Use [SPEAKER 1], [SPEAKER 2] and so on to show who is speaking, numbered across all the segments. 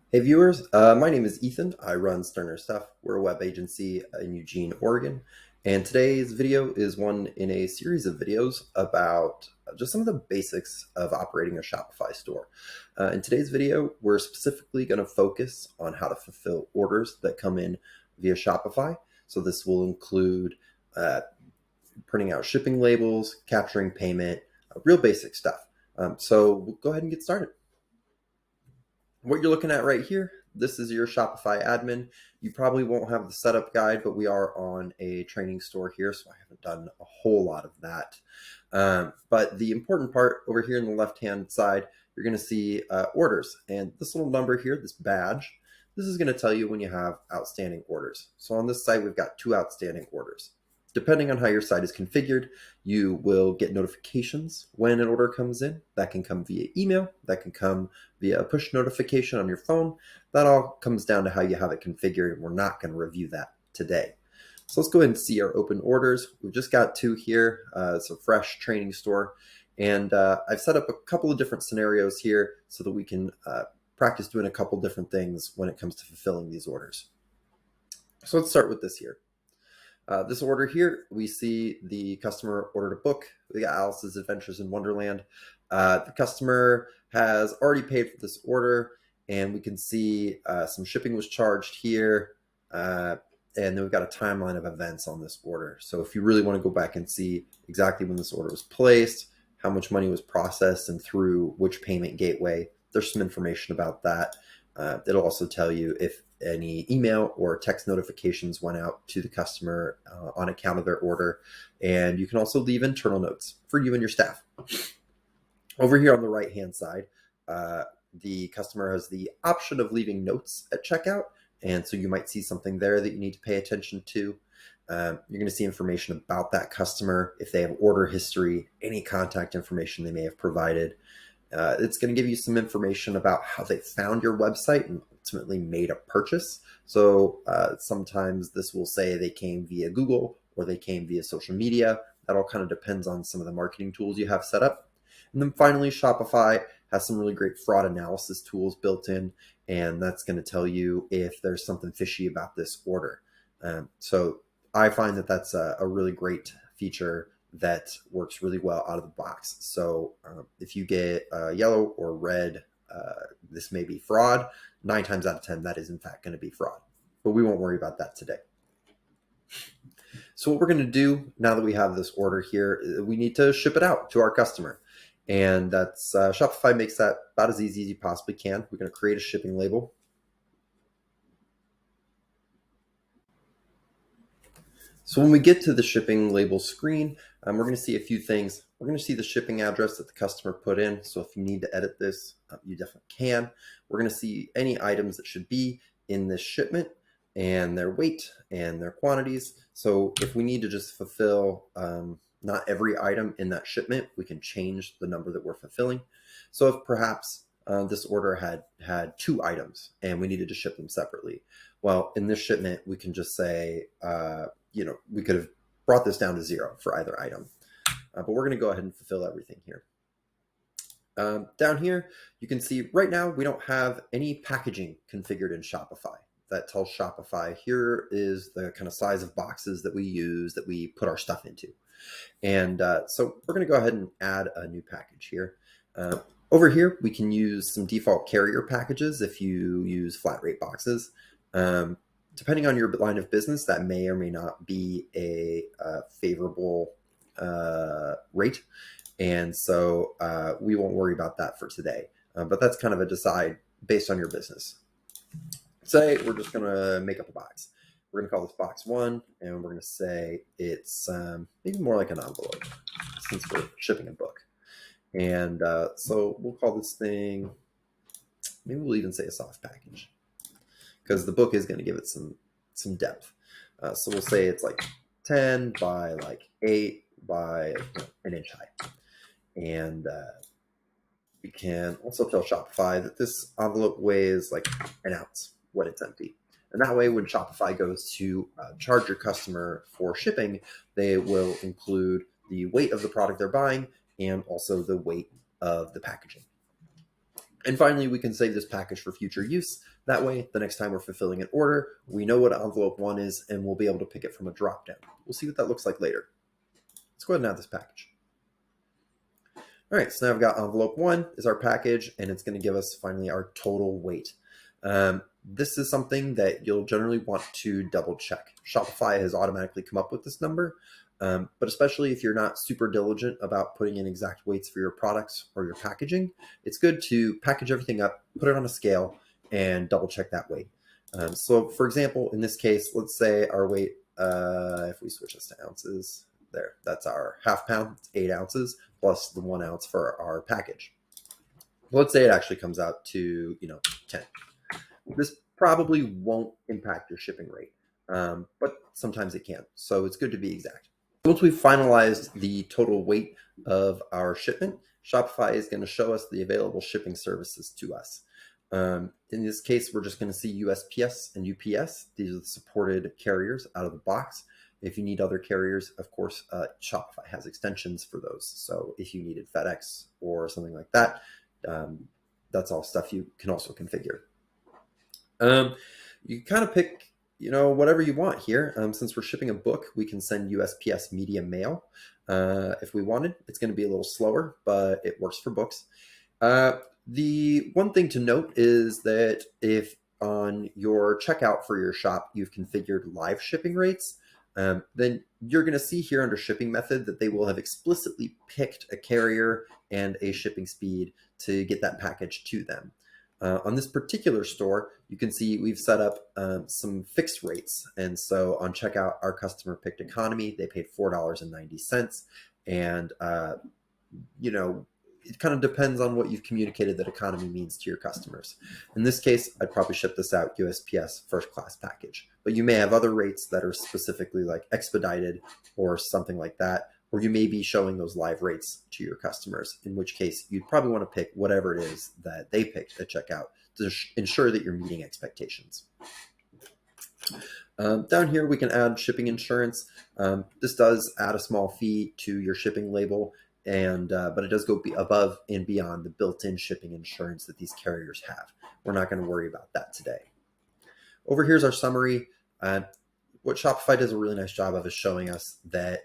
[SPEAKER 1] Hey viewers, my name is Ethan. I run Sterner Stuff. We're a web agency in Eugene, Oregon. And today's video is one in a series of videos about just some of the basics of operating a Shopify store. In today's video, we're specifically going to focus on how to fulfill orders that come in via Shopify. So this will include uh, printing out shipping labels, capturing payment, real basic stuff. So we'll go ahead and get started. What you're looking at right here, this is your Shopify admin. You probably won't have the setup guide, but we are on a training store here, so I haven't done a whole lot of that. But the important part over here in the left-hand side, you're going to see orders. And this little number here, this badge, this is going to tell you when you have outstanding orders. So on this site, we've got 2 outstanding orders. Depending on how your site is configured, you will get notifications when an order comes in. That can come via email, that can come via a push notification on your phone. That all comes down to how you have it configured, and we're not going to review that today. So let's go ahead and see our open orders. We've just got 2 here. It's a fresh training store. And I've set up a couple of different scenarios here so that we can practice doing a couple different things when it comes to fulfilling these orders. So let's start with this here. This order here, we see the customer ordered a book. We got Alice's Adventures in Wonderland. The customer has already paid for this order, and we can see some shipping was charged here. And then we've got a timeline of events on this order. So if you really want to go back and see exactly when this order was placed, how much money was processed and through which payment gateway, there's some information about that. It'll also tell you if any email or text notifications went out to the customer on account of their order. And you can also leave internal notes for you and your staff. Over here on the right-hand side, the customer has the option of leaving notes at checkout. And so you might see something there that you need to pay attention to. You're going to see information about that customer, if they have order history, any contact information they may have provided. It's going to give you some information about how they found your website and ultimately made a purchase. So sometimes this will say they came via Google or they came via social media. That all kind of depends on some of the marketing tools you have set up. And then finally, Shopify has some really great fraud analysis tools built in, and that's going to tell you if there's something fishy about this order. So I find that that's a really great feature that works really well out of the box. So if you get yellow or red, this may be fraud. 9 times out of 10, that is in fact going to be fraud. But we won't worry about that today. So what we're going to do now that we have this order here, we need to ship it out to our customer. And that's Shopify makes that about as easy as you possibly can. We're going to create a shipping label. So when we get to the shipping label screen, we're going to see a few things. We're going to see the shipping address that the customer put in. So if you need to edit this, you definitely can. We're going to see any items that should be in this shipment and their weight and their quantities. So if we need to just fulfill not every item in that shipment, we can change the number that we're fulfilling. So if perhaps this order had 2 items and we needed to ship them separately, well, in this shipment, we can just say, we could have brought this down to 0 for either item. But we're going to go ahead and fulfill everything here. Down here, you can see right now we don't have any packaging configured in Shopify. That tells Shopify here is the kind of size of boxes that we use, that we put our stuff into. And so we're going to go ahead and add a new package here. Over here, we can use some default carrier packages if you use flat rate boxes. Depending on your line of business, that may or may not be a favorable rate. And so we won't worry about that for today. But that's kind of a decide based on your business. Say we're just going to make up a box. We're going to call this box 1, and we're going to say it's maybe more like an envelope since we're shipping a book. And so we'll call this thing, maybe we'll even say a soft package, because the book is going to give it some depth. So we'll say it's like 10 by like 8 by an inch high. And we can also tell Shopify that this envelope weighs like an ounce when it's empty. And that way, when Shopify goes to charge your customer for shipping, they will include the weight of the product they're buying and also the weight of the packaging. And finally, we can save this package for future use. That way, the next time we're fulfilling an order, we know what envelope 1 is, and we'll be able to pick it from a drop-down. We'll see what that looks like later. Let's go ahead and add this package. All right, so now I've got envelope 1 is our package, and it's going to give us finally our total weight. This is something that you'll generally want to double check. Shopify has automatically come up with this number, but especially if you're not super diligent about putting in exact weights for your products or your packaging, it's good to package everything up, put it on a scale, and double check that weight. So for example, in this case, let's say our weight, if we switch this to ounces, there, that's our half pound, it's 8 ounces, plus the 1 ounce for our package. Let's say it actually comes out to, 10. This probably won't impact your shipping rate, but sometimes it can. So it's good to be exact. Once we've finalized the total weight of our shipment, Shopify is going to show us the available shipping services to us. In this case, we're just going to see USPS and UPS. These are the supported carriers out of the box. If you need other carriers, of course, Shopify has extensions for those. So if you needed FedEx or something like that, that's all stuff you can also configure. You kind of pick, whatever you want here. Since we're shipping a book, we can send USPS media mail. If we wanted, it's going to be a little slower, but it works for books. The one thing to note is that if on your checkout for your shop, you've configured live shipping rates, then you're going to see here under shipping method that they will have explicitly picked a carrier and a shipping speed to get that package to them. On this particular store, you can see we've set up some fixed rates. And so on checkout, our customer picked economy. They paid $4.90. And, it kind of depends on what you've communicated that economy means to your customers. In this case, I'd probably ship this out USPS first class package, but you may have other rates that are specifically like expedited or something like that, or you may be showing those live rates to your customers, in which case you'd probably want to pick whatever it is that they picked at checkout to ensure that you're meeting expectations. Down here, we can add shipping insurance. This does add a small fee to your shipping label, but it does go above and beyond the built-in shipping insurance that these carriers have. We're not going to worry about that today. Over here's our summary. What Shopify does a really nice job of is showing us that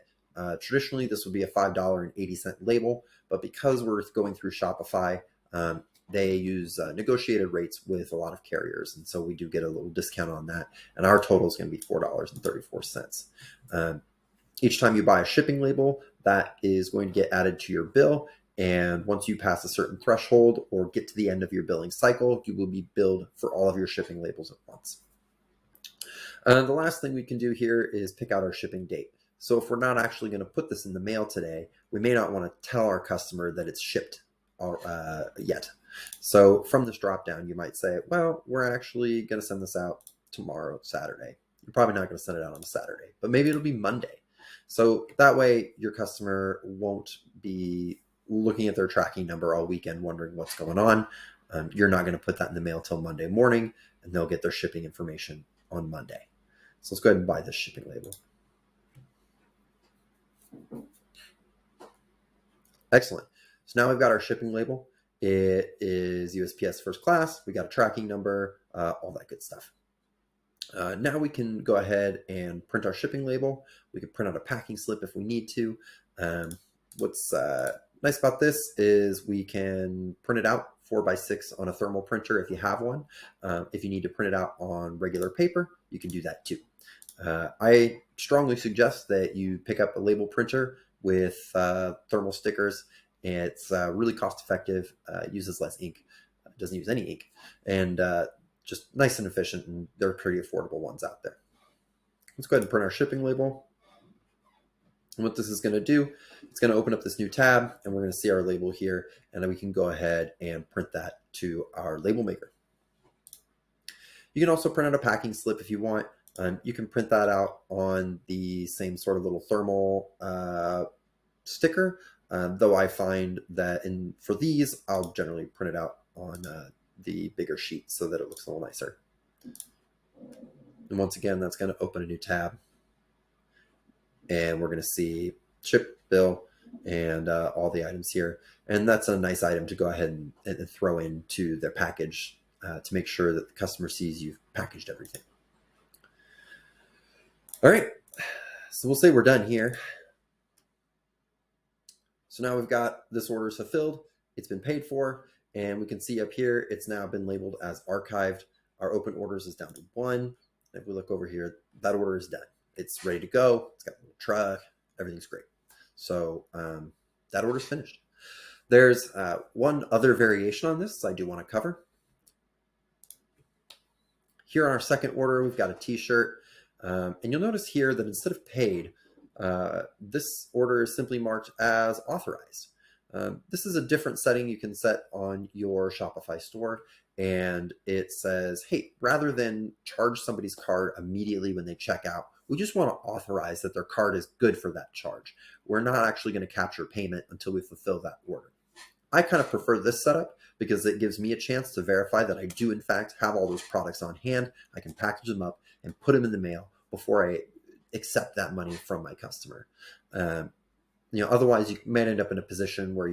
[SPEAKER 1] traditionally this would be a $5.80 label, but because we're going through Shopify, they use negotiated rates with a lot of carriers, and so we do get a little discount on that, and our total is going to be $4.34. Each time you buy a shipping label, that is going to get added to your bill. And once you pass a certain threshold or get to the end of your billing cycle, you will be billed for all of your shipping labels at once. The last thing we can do here is pick out our shipping date. So if we're not actually going to put this in the mail today, we may not want to tell our customer that it's shipped yet. So from this dropdown, you might say, well, we're actually going to send this out tomorrow, Saturday. You're probably not going to send it out on a Saturday, but maybe it'll be Monday. So that way your customer won't be looking at their tracking number all weekend wondering what's going on. You're not going to put that in the mail till Monday morning, and they'll get their shipping information on Monday. So let's go ahead and buy this shipping label. Excellent. So now we've got our shipping label. It is USPS first class. We got a tracking number, all that good stuff. Now we can go ahead and print our shipping label. We can print out a packing slip if we need to. What's nice about this is we can print it out 4x6 on a thermal printer if you have one. If you need to print it out on regular paper, you can do that too. I strongly suggest that you pick up a label printer with thermal stickers. It's really cost effective, uses less ink, doesn't use any ink, and just nice and efficient, and they're pretty affordable ones out there. Let's go ahead and print our shipping label. And what this is going to do, it's going to open up this new tab, and we're going to see our label here, and then we can go ahead and print that to our label maker. You can also print out a packing slip if you want. You can print that out on the same sort of little thermal sticker, though I find that for these, I'll generally print it out on the bigger sheet so that it looks a little nicer. And once again, that's going to open a new tab, and we're going to see ship, bill, and all the items here. And that's a nice item to go ahead and throw into their package to make sure that the customer sees you've packaged everything. All right, so we'll say we're done here. So now we've got this order is fulfilled, it's been paid for, and we can see up here, it's now been labeled as archived. Our open orders is down to 1. If we look over here, that order is done. It's ready to go. It's got a little truck. Everything's great. So that order's finished. There's one other variation on this I do want to cover. Here on our second order, we've got a t-shirt. And you'll notice here that instead of paid, this order is simply marked as authorized. This is a different setting you can set on your Shopify store. And it says, hey, rather than charge somebody's card immediately when they check out, we just want to authorize that their card is good for that charge. We're not actually going to capture payment until we fulfill that order. I kind of prefer this setup because it gives me a chance to verify that I do in fact have all those products on hand. I can package them up and put them in the mail before I accept that money from my customer. Otherwise you might end up in a position where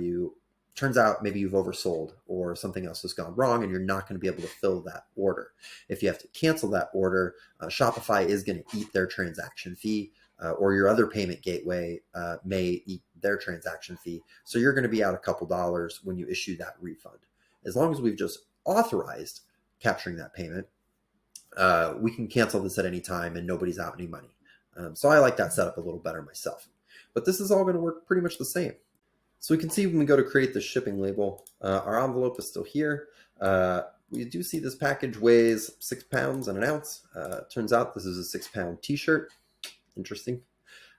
[SPEAKER 1] turns out maybe you've oversold or something else has gone wrong and you're not going to be able to fill that order. If you have to cancel that order, Shopify is going to eat their transaction fee, or your other payment gateway may eat their transaction fee. So you're going to be out a couple dollars when you issue that refund. As long as we've just authorized capturing that payment, we can cancel this at any time and nobody's out any money. So I like that setup a little better myself. But this is all going to work pretty much the same. So we can see when we go to create the shipping label, our envelope is still here. We do see this package weighs 6 pounds and an ounce. Turns out this is a 6-pound t-shirt. Interesting.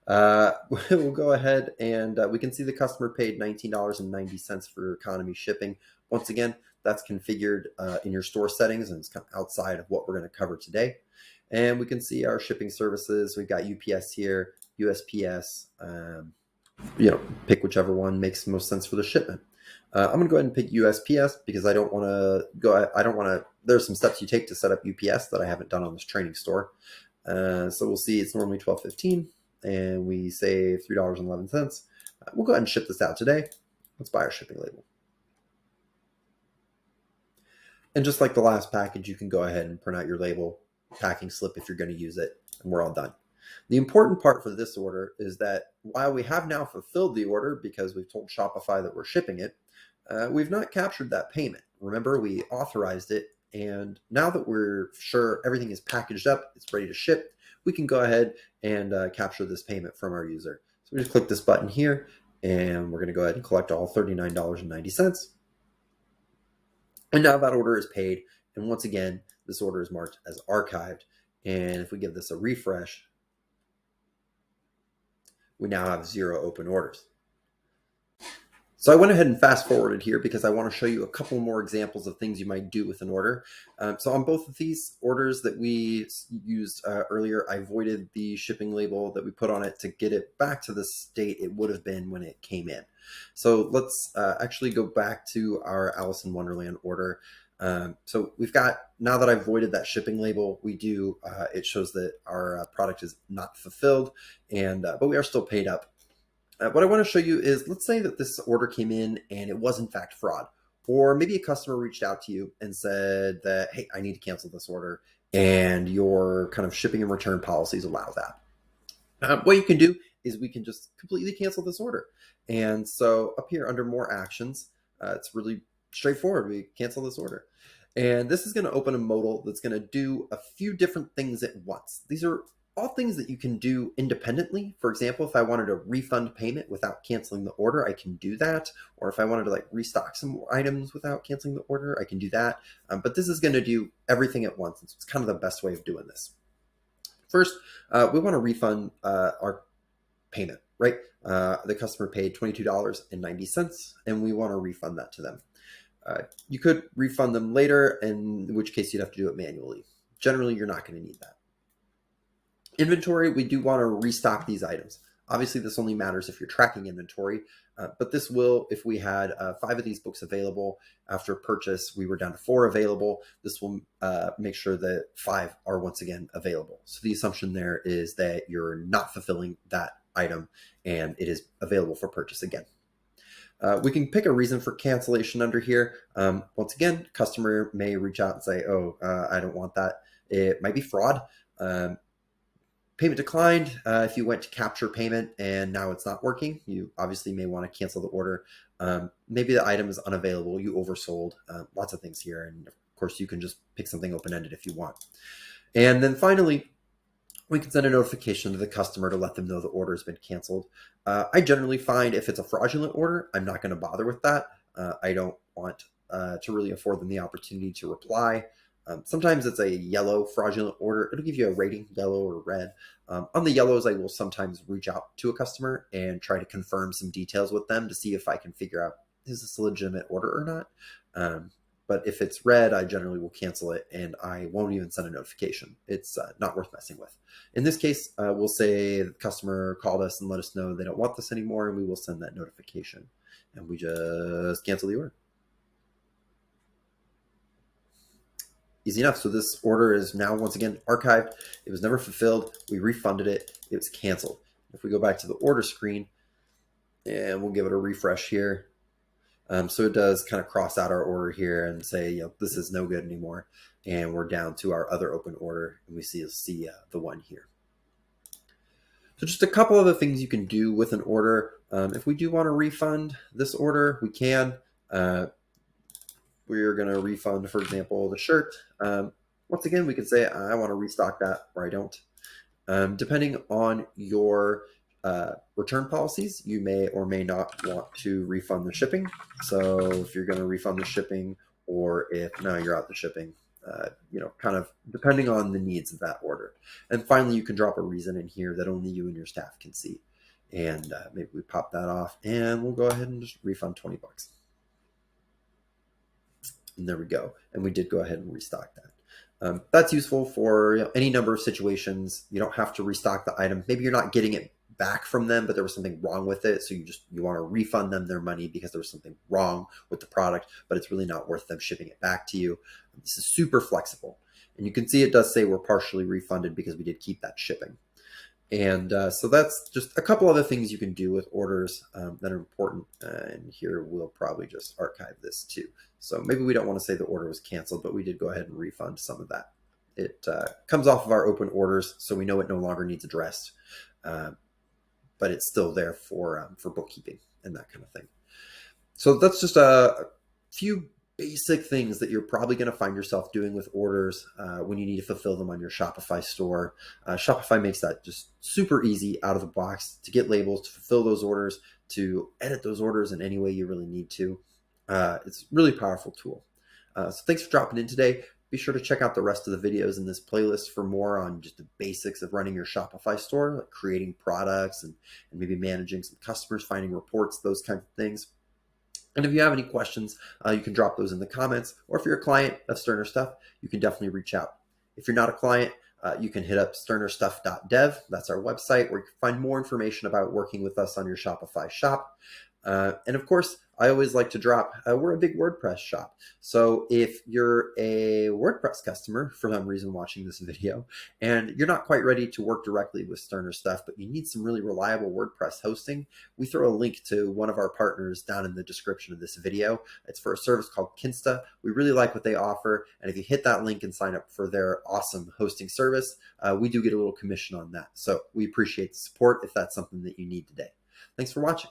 [SPEAKER 1] We'll go ahead and we can see the customer paid $19.90 for economy shipping. Once again, that's configured in your store settings and it's kind of outside of what we're going to cover today. And we can see our shipping services. We've got UPS here, USPS. Pick whichever one makes most sense for the shipment. I'm going to go ahead and pick USPS because I don't want to there's some steps you take to set up UPS that I haven't done on this training store. So we'll see it's normally $12.15 and we save $3.11. We'll go ahead and ship this out today. Let's buy our shipping label. And just like the last package, you can go ahead and print out your label, packing slip if you're going to use it, and we're all done. The important part for this order is that while we have now fulfilled the order because we've told Shopify that we're shipping it, we've not captured that payment. Remember, we authorized it, and now that we're sure everything is packaged up, it's ready to ship, we can go ahead and capture this payment from our user. So we just click this button here, and we're going to go ahead and collect all $39.90. And now that order is paid, and once again, this order is marked as archived. And if we give this a refresh, we now have 0 open orders. So I went ahead and fast forwarded here because I want to show you a couple more examples of things you might do with an order. So on both of these orders that we used earlier, I voided the shipping label that we put on it to get it back to the state it would have been when it came in. So let's actually go back to our Alice in Wonderland order. So we've got, now that I've voided that shipping label, it shows that our product is not fulfilled, but we are still paid up. What I want to show you is, let's say that this order came in and it was in fact fraud, or maybe a customer reached out to you and said that, hey, I need to cancel this order, and your kind of shipping and return policies allow that. What you can do is we can just completely cancel this order. And so up here under more actions, it's really straightforward. We cancel this order. And this is going to open a modal that's going to do a few different things at once. These are all things that you can do independently. For example, if I wanted to refund payment without canceling the order, I can do that. Or if I wanted to restock some more items without canceling the order, I can do that. But this is going to do everything at once. It's kind of the best way of doing this. First, we want to refund our payment, right? The customer paid $22.90 and we want to refund that to them. You could refund them later, in which case you'd have to do it manually. Generally, you're not going to need that. Inventory, we do want to restock these items. Obviously, this only matters if you're tracking inventory, but this will, if we had 5 of these books available after purchase, we were down to 4 available, this will make sure that 5 are once again available. So the assumption there is that you're not fulfilling that item, and it is available for purchase again. We can pick a reason for cancellation under here. Once again, customer may reach out and say, oh, I don't want that. It might be fraud. Payment declined. If you went to capture payment and now it's not working, you obviously may want to cancel the order. Maybe the item is unavailable, you oversold, lots of things here. And of course, you can just pick something open-ended if you want. And then finally, we can send a notification to the customer to let them know the order has been canceled. I generally find if it's a fraudulent order, I'm not going to bother with that. I don't want to really afford them the opportunity to reply. Sometimes it's a yellow fraudulent order. It'll give you a rating, yellow or red. On the yellows, I will sometimes reach out to a customer and try to confirm some details with them to see if I can figure out, is this a legitimate order or not? But if it's red, I generally will cancel it and I won't even send a notification. It's not worth messing with. In this case, we'll say the customer called us and let us know they don't want this anymore, and we will send that notification. And we just cancel the order. Easy enough. So this order is now once again archived. It was never fulfilled. We refunded it. It was canceled. If we go back to the order screen and we'll give it a refresh here. So it does kind of cross out our order here and say, this is no good anymore. And we're down to our other open order, and we see the one here. So just a couple other things you can do with an order. If we do want to refund this order, we can. We're going to refund, for example, the shirt. Once again, we can say, I want to restock that, or I don't. Depending on your return policies, you may or may not want to refund the shipping. So if you're going to refund the shipping, or if now you're out the shipping, kind of depending on the needs of that order. And finally, you can drop a reason in here that only you and your staff can see. And maybe we pop that off, and we'll go ahead and just refund $20. And there we go. And we did go ahead and restock that. That's useful for any number of situations. You don't have to restock the item. Maybe you're not getting it back from them, but there was something wrong with it. So you want to refund them their money because there was something wrong with the product, but it's really not worth them shipping it back to you. This is super flexible. And you can see it does say we're partially refunded because we did keep that shipping. And so that's just a couple other things you can do with orders that are important. And here we'll probably just archive this too. So maybe we don't want to say the order was canceled, but we did go ahead and refund some of that. It comes off of our open orders, so we know it no longer needs addressed, but it's still there for bookkeeping and that kind of thing. So that's just a few basic things that you're probably going to find yourself doing with orders when you need to fulfill them on your Shopify store. Shopify makes that just super easy out of the box to get labels, to fulfill those orders, to edit those orders in any way you really need to. It's a really powerful tool. So thanks for dropping in today. Be sure to check out the rest of the videos in this playlist for more on just the basics of running your Shopify store, like creating products and maybe managing some customers, finding reports, those kinds of things. And if you have any questions, you can drop those in the comments. Or if you're a client of Sterner Stuff, you can definitely reach out. If you're not a client, you can hit up sternerstuff.dev. That's our website where you can find more information about working with us on your Shopify shop. And of course, I always like to drop, we're a big WordPress shop. So if you're a WordPress customer, for some reason watching this video, and you're not quite ready to work directly with Sterner Stuff, but you need some really reliable WordPress hosting, we throw a link to one of our partners down in the description of this video. It's for a service called Kinsta. We really like what they offer. And if you hit that link and sign up for their awesome hosting service, we do get a little commission on that. So we appreciate the support if that's something that you need today. Thanks for watching.